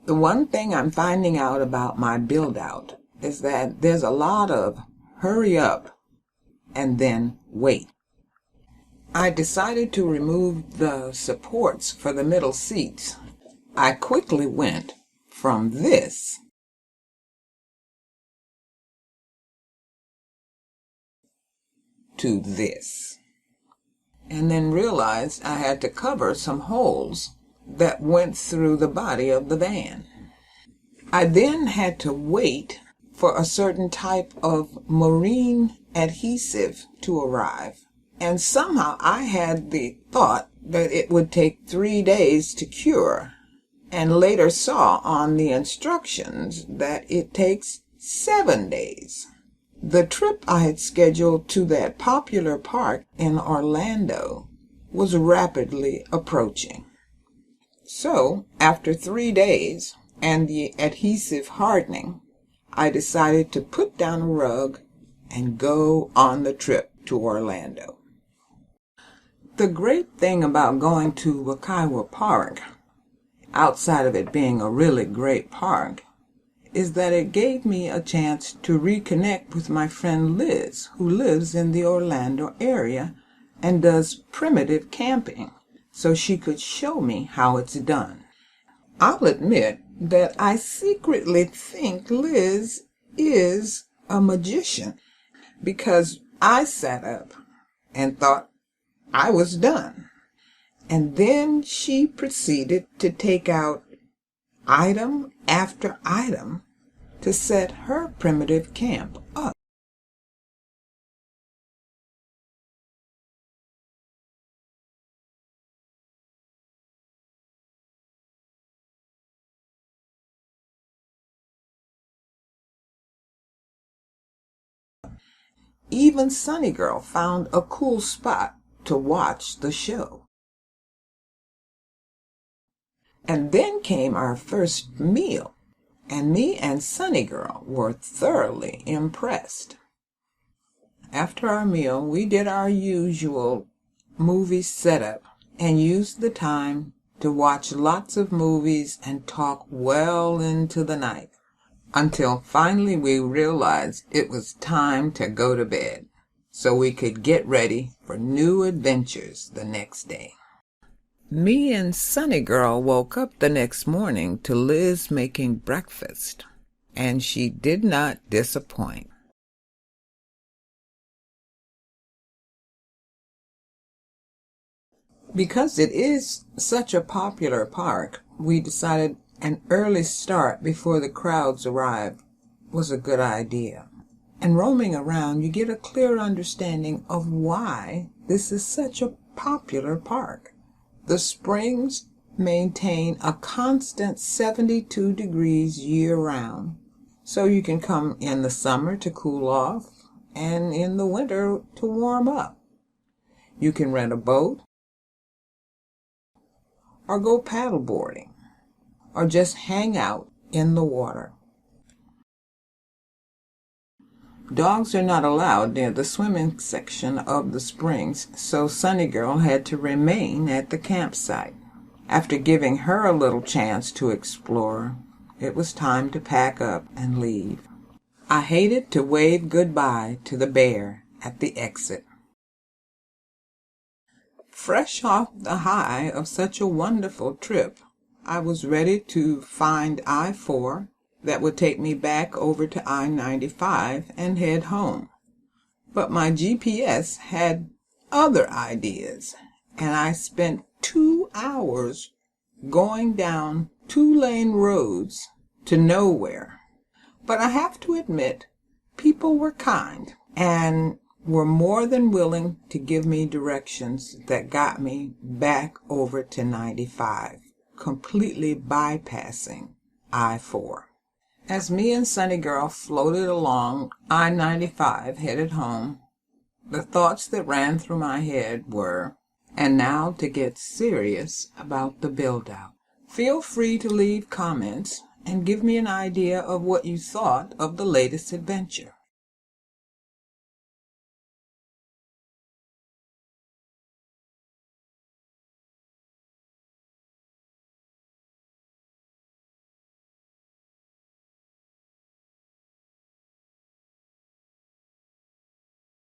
The one thing I'm finding out about my build-out is that there's a lot of hurry up and then wait. I decided to remove the supports for the middle seats. I quickly went from this to this, and then realized I had to cover some holes that went through the body of the van. I then had to wait for a certain type of marine adhesive to arrive, and somehow I had the thought that it would take 3 days to cure, and later saw on the instructions that it takes 7 days. The trip I had scheduled to that popular park in Orlando was rapidly approaching. So, after 3 days and the adhesive hardening, I decided to put down a rug and go on the trip to Orlando. The great thing about going to Wekiwa Park, outside of it being a really great park, is that it gave me a chance to reconnect with my friend Liz, who lives in the Orlando area and does primitive camping, so she could show me how it's done. I'll admit that I secretly think Liz is a magician, because I sat up and thought I was done. And then she proceeded to take out item after item to set her primitive camp up. Even Sunny Girl found a cool spot to watch the show. And then came our first meal, and me and Sunny Girl were thoroughly impressed. After our meal, we did our usual movie setup and used the time to watch lots of movies and talk well into the night, until finally we realized it was time to go to bed so we could get ready for new adventures the next day. Me and Sunny Girl woke up the next morning to Liz making breakfast, and she did not disappoint. Because it is such a popular park, we decided an early start before the crowds arrived was a good idea. And roaming around, you get a clear understanding of why this is such a popular park. The springs maintain a constant 72 degrees year-round, so you can come in the summer to cool off and in the winter to warm up. You can rent a boat or go paddleboarding or just hang out in the water. Dogs are not allowed near the swimming section of the springs, so Sunny Girl had to remain at the campsite. After giving her a little chance to explore, it was time to pack up and leave. I hated to wave goodbye to the bear at the exit. Fresh off the high of such a wonderful trip, I was ready to find I-4 that would take me back over to I-95 and head home. But my GPS had other ideas, and I spent 2 hours going down 2-lane roads to nowhere. But I have to admit, people were kind and were more than willing to give me directions that got me back over to 95, completely bypassing I-4. As me and Sunny Girl floated along I-95 headed home, the thoughts that ran through my head were, and now to get serious about the build-out. Feel free to leave comments and give me an idea of what you thought of the latest adventure.